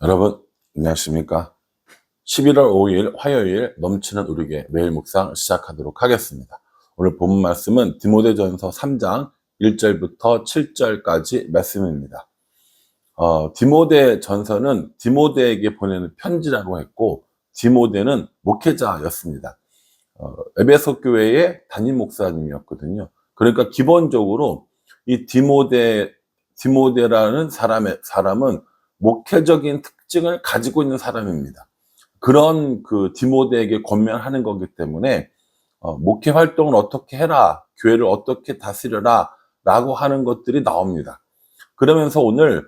여러분 안녕하십니까? 11월 5일 화요일 넘치는 우리에게 매일 묵상 시작하도록 하겠습니다. 오늘 본문 말씀은 디모데전서 3장 1절부터 7절까지 말씀입니다. 디모데전서는 디모데에게 보내는 편지라고 했고, 디모데는 목회자였습니다. 에베소 교회의 담임 목사님이었거든요. 그러니까 기본적으로 이 디모데라는 사람은 목회적인 특징을 가지고 있는 사람입니다. 그런 그 디모데에게 권면하는 거기 때문에 목회 활동을 어떻게 해라, 교회를 어떻게 다스려라 라고 하는 것들이 나옵니다. 그러면서 오늘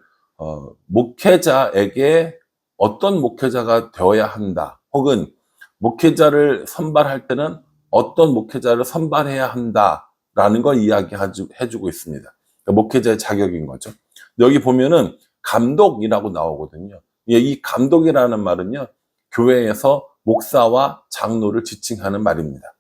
목회자에게 어떤 목회자가 되어야 한다, 혹은 목회자를 선발할 때는 어떤 목회자를 선발해야 한다라는 걸 이야기해주고 있습니다. 그러니까 목회자의 자격인 거죠. 여기 보면은 감독이라고 나오거든요. 이 감독이라는 말은요, 교회에서 목사와 장로를 지칭하는 말입니다.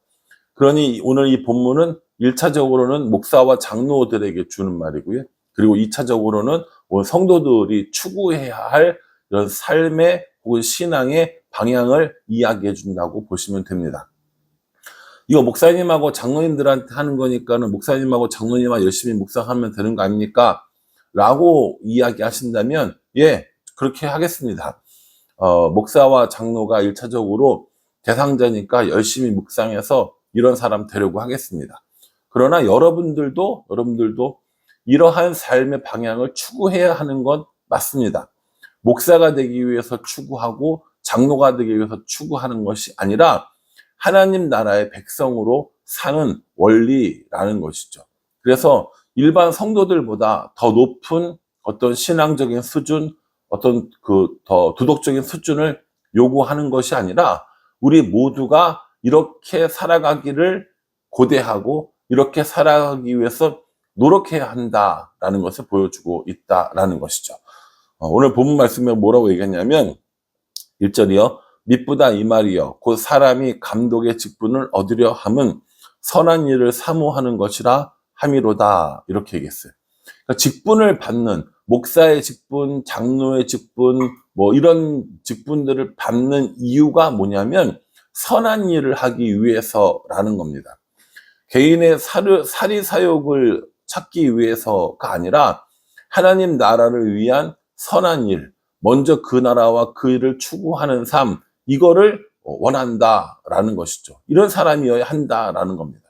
그러니 오늘 이 본문은 1차적으로는 목사와 장로들에게 주는 말이고요. 그리고 2차적으로는 오늘 성도들이 추구해야 할 이런 삶의 혹은 신앙의 방향을 이야기해 준다고 보시면 됩니다. 이거 목사님하고 장로님들한테 하는 거니까는 목사님하고 장로님하고 열심히 묵상하면 되는 거 아닙니까? 라고 이야기하신다면, 예, 그렇게 하겠습니다. 목사와 장로가 1차적으로 대상자니까 열심히 묵상해서 이런 사람 되려고 하겠습니다. 그러나 여러분들도 이러한 삶의 방향을 추구해야 하는 건 맞습니다. 목사가 되기 위해서 추구하고 장로가 되기 위해서 추구하는 것이 아니라 하나님 나라의 백성으로 사는 원리라는 것이죠. 그래서 일반 성도들보다 더 높은 어떤 신앙적인 수준, 어떤 더 도덕적인 수준을 요구하는 것이 아니라 우리 모두가 이렇게 살아가기를 고대하고 이렇게 살아가기 위해서 노력해야 한다라는 것을 보여주고 있다라는 것이죠. 오늘 본문 말씀에 뭐라고 얘기했냐면 1절이요. 미쁘다 이 말이요. 곧 사람이 감독의 직분을 얻으려 함은 선한 일을 사모하는 것이라 함이로다. 이렇게 얘기했어요. 그러니까 직분을 받는, 목사의 직분, 장로의 직분, 뭐 이런 직분들을 받는 이유가 뭐냐면 선한 일을 하기 위해서라는 겁니다. 개인의 사리사욕을 찾기 위해서가 아니라 하나님 나라를 위한 선한 일, 먼저 그 나라와 그 일을 추구하는 삶, 이거를 원한다라는 것이죠. 이런 사람이어야 한다라는 겁니다.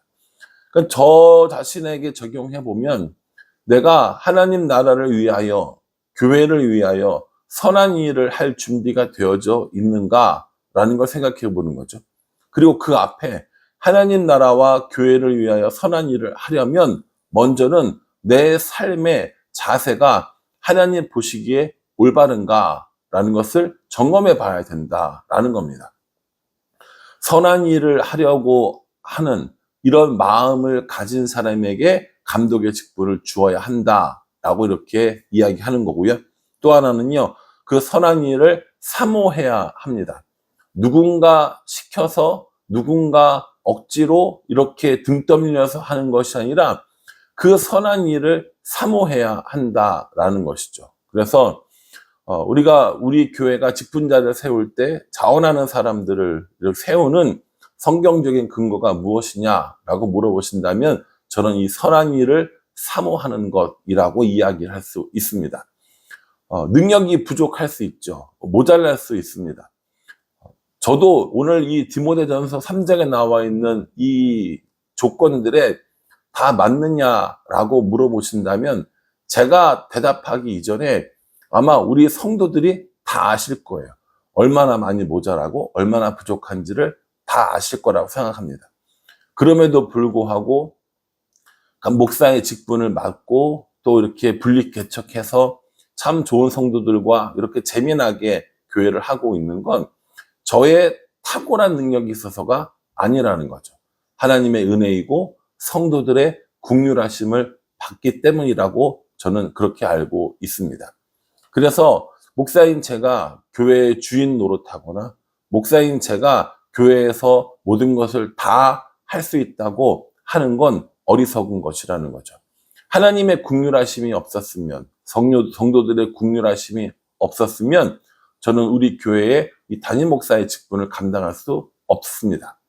그러니까 저 자신에게 적용해 보면 내가 하나님 나라를 위하여, 교회를 위하여 선한 일을 할 준비가 되어져 있는가라는 걸 생각해 보는 거죠. 그리고 그 앞에 하나님 나라와 교회를 위하여 선한 일을 하려면 먼저는 내 삶의 자세가 하나님 보시기에 올바른가라는 것을 점검해 봐야 된다라는 겁니다. 선한 일을 하려고 하는 이런 마음을 가진 사람에게 감독의 직분을 주어야 한다라고 이렇게 이야기하는 거고요. 또 하나는요, 그 선한 일을 사모해야 합니다. 누군가 시켜서, 누군가 억지로 이렇게 등 떠밀려서 하는 것이 아니라 그 선한 일을 사모해야 한다라는 것이죠. 그래서 우리 교회가 직분자를 세울 때 자원하는 사람들을 세우는 성경적인 근거가 무엇이냐라고 물어보신다면 저는 이 선한 일을 사모하는 것이라고 이야기를 할 수 있습니다. 능력이 부족할 수 있죠. 모자랄 수 있습니다. 저도 오늘 이 디모데전서 3장에 나와 있는 이 조건들에 다 맞느냐라고 물어보신다면 제가 대답하기 이전에 아마 우리 성도들이 다 아실 거예요. 얼마나 많이 모자라고 얼마나 부족한지를 다 아실 거라고 생각합니다. 그럼에도 불구하고 목사의 직분을 맡고 또 이렇게 분리개척해서 참 좋은 성도들과 이렇게 재미나게 교회를 하고 있는 건 저의 탁월한 능력이 있어서가 아니라는 거죠. 하나님의 은혜이고 성도들의 긍휼하심을 받기 때문이라고 저는 그렇게 알고 있습니다. 그래서 목사인 제가 교회의 주인 노릇하거나 목사인 제가 교회에서 모든 것을 다 할 수 있다고 하는 건 어리석은 것이라는 거죠. 하나님의 긍휼하심이 없었으면, 성도들의 긍휼하심이 없었으면 저는 우리 교회의 이 담임 목사의 직분을 감당할 수 없습니다.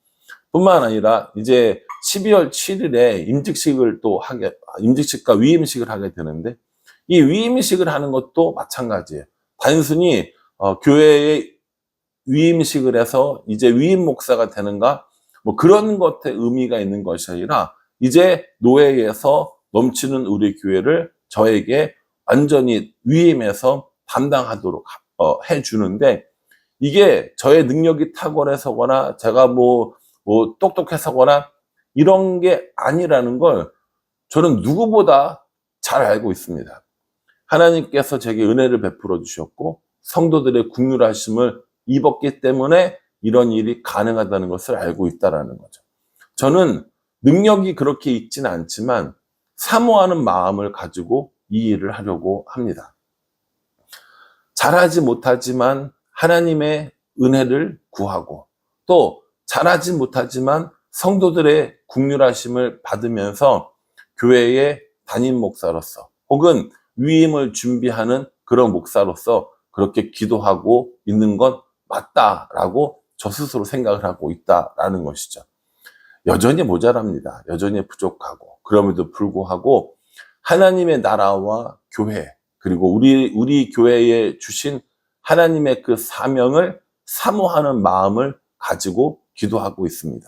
뿐만 아니라 이제 12월 7일에 임직식과 위임식을 하게 되는데, 이 위임식을 하는 것도 마찬가지예요. 단순히 교회의 위임식을 해서 이제 위임 목사가 되는가, 뭐 그런 것에 의미가 있는 것이 아니라, 이제 노예에서 넘치는 우리 교회를 저에게 완전히 위임해서 담당하도록 해주는데, 이게 저의 능력이 탁월해서거나 제가 뭐 똑똑해서거나 이런 게 아니라는 걸 저는 누구보다 잘 알고 있습니다. 하나님께서 제게 은혜를 베풀어 주셨고 성도들의 긍휼하심을 입었기 때문에 이런 일이 가능하다는 것을 알고 있다라는 거죠. 저는 능력이 그렇게 있지는 않지만 사모하는 마음을 가지고 이 일을 하려고 합니다. 잘하지 못하지만 하나님의 은혜를 구하고, 또 잘하지 못하지만 성도들의 긍휼하심을 받으면서 교회의 담임 목사로서 혹은 위임을 준비하는 그런 목사로서 그렇게 기도하고 있는 건 맞다라고 저 스스로 생각을 하고 있다라는 것이죠. 여전히 모자랍니다. 여전히 부족하고, 그럼에도 불구하고 하나님의 나라와 교회, 그리고 우리 교회에 주신 하나님의 그 사명을 사모하는 마음을 가지고 기도하고 있습니다.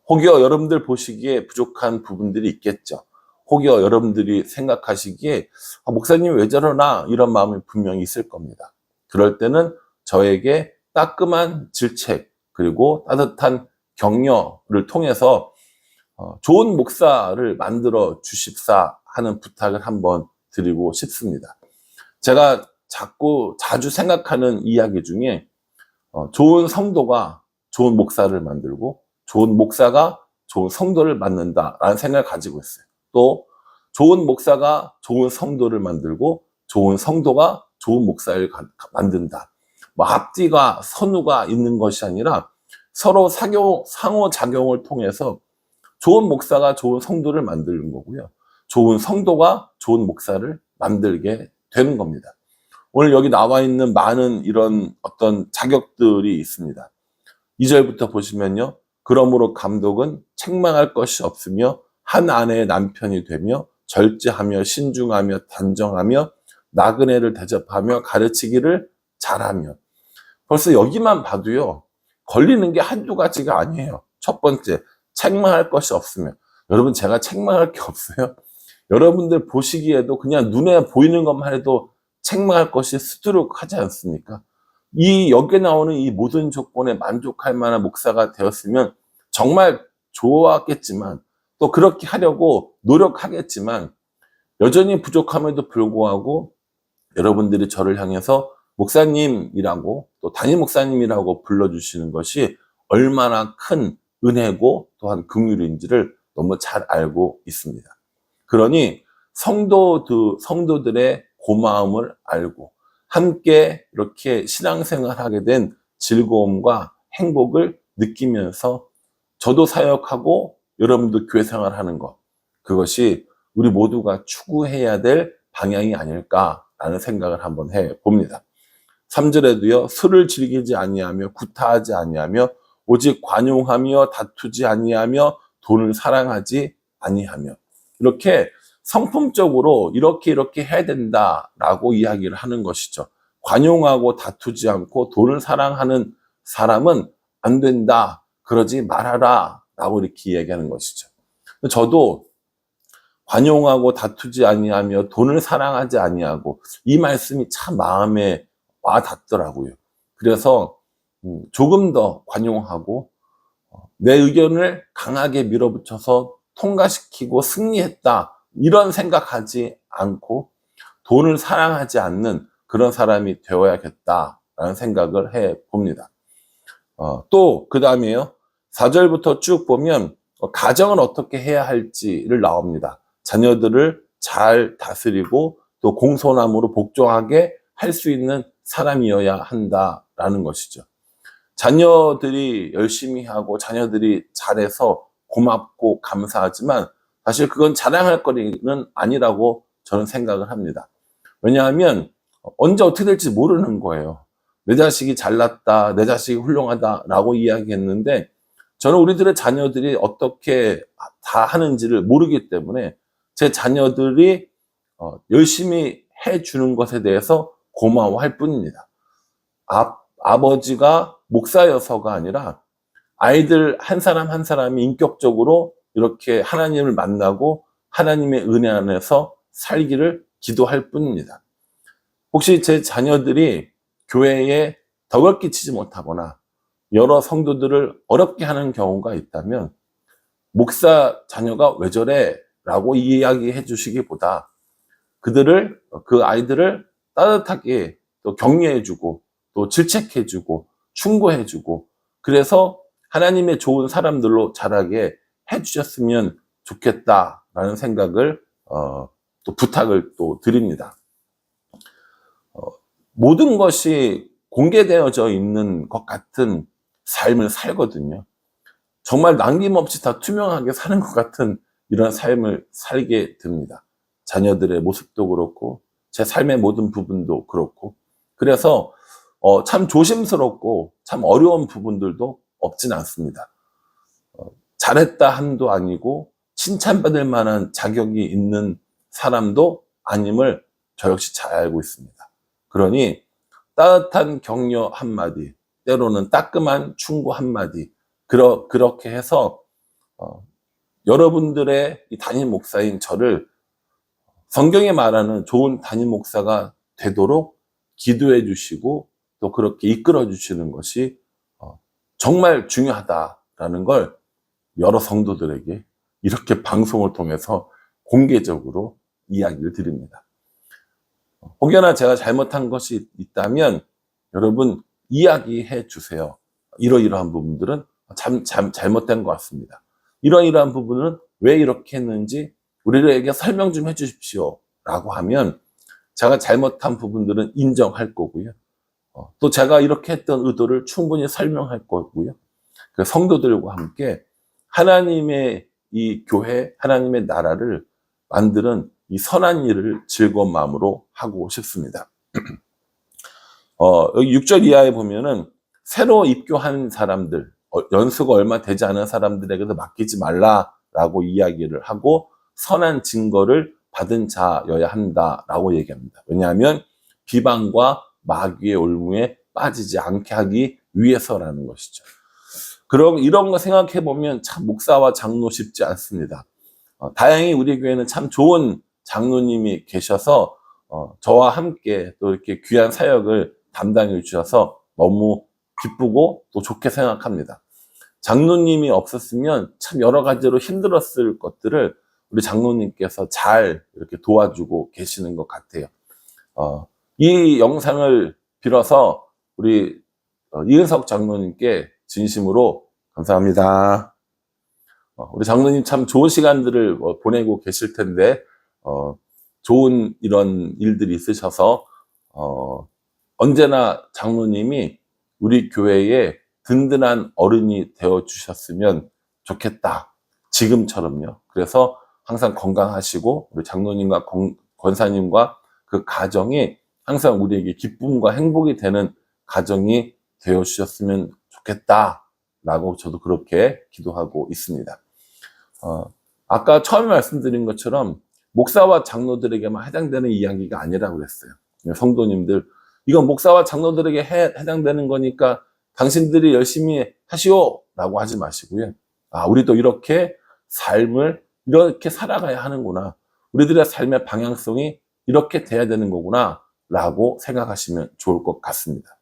혹여 여러분들 보시기에 부족한 부분들이 있겠죠. 혹여 여러분들이 생각하시기에 목사님 왜 저러나, 이런 마음이 분명히 있을 겁니다. 그럴 때는 저에게 따끔한 질책 그리고 따뜻한 격려를 통해서 좋은 목사를 만들어 주십사 하는 부탁을 한번 드리고 싶습니다. 제가 자주 생각하는 이야기 중에 좋은 성도가 좋은 목사를 만들고 좋은 목사가 좋은 성도를 만든다라는 생각을 가지고 있어요. 또 좋은 목사가 좋은 성도를 만들고 좋은 성도가 좋은 목사를 만든다. 뭐 앞뒤가 선후가 있는 것이 아니라 서로 상호작용을 통해서 좋은 목사가 좋은 성도를 만드는 거고요. 좋은 성도가 좋은 목사를 만들게 되는 겁니다. 오늘 여기 나와 있는 많은 이런 어떤 자격들이 있습니다. 2절부터 보시면요. 그러므로 감독은 책망할 것이 없으며 한 아내의 남편이 되며 절제하며 신중하며 단정하며 나그네를 대접하며 가르치기를 잘하며. 벌써 여기만 봐도요. 걸리는 게 한두 가지가 아니에요. 첫 번째, 책망할 것이 없으면. 여러분, 제가 책망할 게 없어요? 여러분들 보시기에도 그냥 눈에 보이는 것만 해도 책망할 것이 수두룩하지 않습니까? 여기에 나오는 이 모든 조건에 만족할 만한 목사가 되었으면 정말 좋았겠지만, 또 그렇게 하려고 노력하겠지만, 여전히 부족함에도 불구하고 여러분들이 저를 향해서 목사님이라고, 또 담임 목사님이라고 불러주시는 것이 얼마나 큰 은혜고 또한 긍휼인지를 너무 잘 알고 있습니다. 그러니 성도들의 고마움을 알고 함께 이렇게 신앙생활하게 된 즐거움과 행복을 느끼면서 저도 사역하고 여러분도 교회 생활하는 것, 그것이 우리 모두가 추구해야 될 방향이 아닐까라는 생각을 한번 해봅니다. 3절에도요. 술을 즐기지 아니하며 구타하지 아니하며 오직 관용하며 다투지 아니하며 돈을 사랑하지 아니하며, 이렇게 성품적으로 이렇게 해야 된다라고 이야기를 하는 것이죠. 관용하고 다투지 않고 돈을 사랑하는 사람은 안 된다, 그러지 말아라 라고 이렇게 이야기하는 것이죠. 저도 관용하고 다투지 아니하며 돈을 사랑하지 아니하고, 이 말씀이 참 마음에 와 닿더라고요. 그래서 조금 더 관용하고 내 의견을 강하게 밀어붙여서 통과시키고 승리했다, 이런 생각하지 않고 돈을 사랑하지 않는 그런 사람이 되어야겠다라는 생각을 해봅니다. 또 그 다음에요. 4절부터 쭉 보면 가정은 어떻게 해야 할지를 나옵니다. 자녀들을 잘 다스리고 또 공손함으로 복종하게 할 수 있는 사람이어야 한다라는 것이죠. 자녀들이 열심히 하고 자녀들이 잘해서 고맙고 감사하지만 사실 그건 자랑할 거리는 아니라고 저는 생각을 합니다. 왜냐하면 언제 어떻게 될지 모르는 거예요. 내 자식이 잘났다, 내 자식이 훌륭하다라고 이야기했는데 저는 우리들의 자녀들이 어떻게 다 하는지를 모르기 때문에 제 자녀들이 열심히 해주는 것에 대해서 고마워할 뿐입니다. 아버지가 목사여서가 아니라 아이들 한 사람 한 사람이 인격적으로 이렇게 하나님을 만나고 하나님의 은혜 안에서 살기를 기도할 뿐입니다. 혹시 제 자녀들이 교회에 덕을 끼치지 못하거나 여러 성도들을 어렵게 하는 경우가 있다면 목사 자녀가 왜 저래? 라고 이야기해 주시기보다 그 아이들을 따뜻하게 또 격려해주고 또 질책해주고 충고해주고 그래서 하나님의 좋은 사람들로 자라게 해주셨으면 좋겠다라는 생각을 또 부탁을 또 드립니다. 모든 것이 공개되어져 있는 것 같은 삶을 살거든요. 정말 남김없이 다 투명하게 사는 것 같은 이런 삶을 살게 됩니다. 자녀들의 모습도 그렇고 제 삶의 모든 부분도 그렇고 그래서 참 조심스럽고 참 어려운 부분들도 없진 않습니다. 잘했다 함도 아니고 칭찬받을 만한 자격이 있는 사람도 아님을 저 역시 잘 알고 있습니다. 그러니 따뜻한 격려 한마디, 때로는 따끔한 충고 한마디 그렇게 해서 여러분들의 이 담임 목사인 저를 성경에 말하는 좋은 담임 목사가 되도록 기도해 주시고 또 그렇게 이끌어 주시는 것이 정말 중요하다라는 걸 여러 성도들에게 이렇게 방송을 통해서 공개적으로 이야기를 드립니다. 혹여나 제가 잘못한 것이 있다면 여러분 이야기해 주세요. 이러이러한 부분들은 잘못된 것 같습니다. 이러이러한 부분은 왜 이렇게 했는지 우리에게 설명 좀 해주십시오 라고 하면 제가 잘못한 부분들은 인정할 거고요. 또 제가 이렇게 했던 의도를 충분히 설명할 거고요. 그 성도들과 함께 하나님의 이 교회, 하나님의 나라를 만드는 이 선한 일을 즐거운 마음으로 하고 싶습니다. 여기 6절 이하에 보면은 새로 입교한 사람들, 연수가 얼마 되지 않은 사람들에게도 맡기지 말라라고 이야기를 하고 선한 증거를 받은 자여야 한다라고 얘기합니다. 왜냐하면 비방과 마귀의 올무에 빠지지 않게 하기 위해서라는 것이죠. 그럼 이런 거 생각해 보면 참 목사와 장로 쉽지 않습니다. 다행히 우리 교회는 참 좋은 장로님이 계셔서 저와 함께 또 이렇게 귀한 사역을 담당해 주셔서 너무 기쁘고 또 좋게 생각합니다. 장로님이 없었으면 참 여러 가지로 힘들었을 것들을 우리 장로님께서 잘 이렇게 도와주고 계시는 것 같아요. 이 영상을 빌어서 우리 이은석 장로님께 진심으로 감사합니다. 우리 장로님 참 좋은 시간들을 보내고 계실 텐데 좋은 이런 일들이 있으셔서 언제나 장로님이 우리 교회에 든든한 어른이 되어 주셨으면 좋겠다. 지금처럼요. 그래서 항상 건강하시고 우리 장로님과 권사님과 그 가정이 항상 우리에게 기쁨과 행복이 되는 가정이 되어 주셨으면 좋겠다라고 저도 그렇게 기도하고 있습니다. 아까 처음에 말씀드린 것처럼 목사와 장로들에게만 해당되는 이야기가 아니라고 그랬어요. 성도님들, 이건 목사와 장로들에게 해당되는 거니까 당신들이 열심히 하시오 라고 하지 마시고요. 우리도 이렇게 삶을 이렇게 살아가야 하는구나. 우리들의 삶의 방향성이 이렇게 돼야 되는 거구나 라고 생각하시면 좋을 것 같습니다.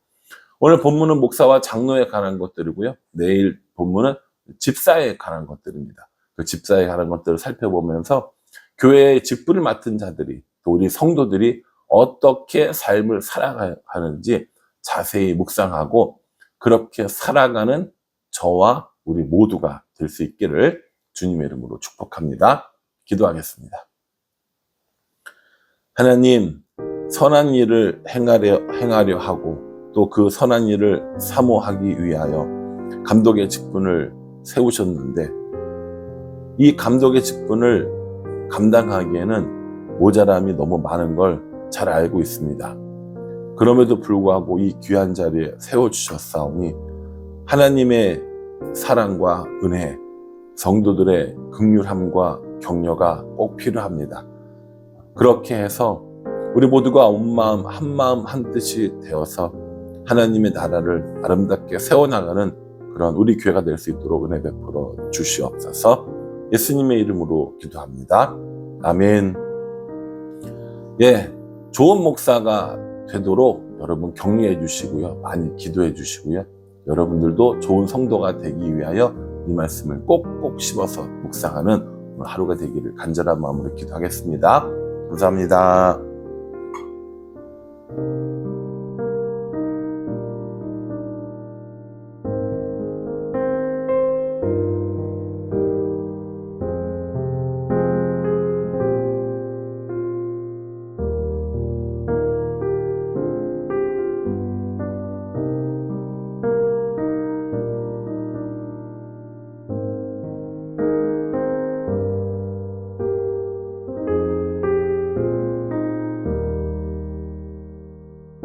오늘 본문은 목사와 장로에 관한 것들이고요. 내일 본문은 집사에 관한 것들입니다. 그 집사에 관한 것들을 살펴보면서 교회의 직분을 맡은 자들이 또 우리 성도들이 어떻게 삶을 살아가는지 자세히 묵상하고 그렇게 살아가는 저와 우리 모두가 될 수 있기를 주님의 이름으로 축복합니다. 기도하겠습니다. 하나님, 선한 일을 행하려 하고 또 그 선한 일을 사모하기 위하여 감독의 직분을 세우셨는데 이 감독의 직분을 감당하기에는 모자람이 너무 많은 걸 잘 알고 있습니다. 그럼에도 불구하고 이 귀한 자리에 세워주셨사오니 하나님의 사랑과 은혜, 성도들의 긍휼함과 격려가 꼭 필요합니다. 그렇게 해서 우리 모두가 온 마음 한마음 한뜻이 되어서 하나님의 나라를 아름답게 세워나가는 그런 우리 교회가 될 수 있도록 은혜 베풀어 주시옵소서. 예수님의 이름으로 기도합니다. 아멘. 예, 좋은 목사가 되도록 여러분 격려해 주시고요. 많이 기도해 주시고요. 여러분들도 좋은 성도가 되기 위하여 이 말씀을 꼭꼭 씹어서 묵상하는 오늘 하루가 되기를 간절한 마음으로 기도하겠습니다. 감사합니다.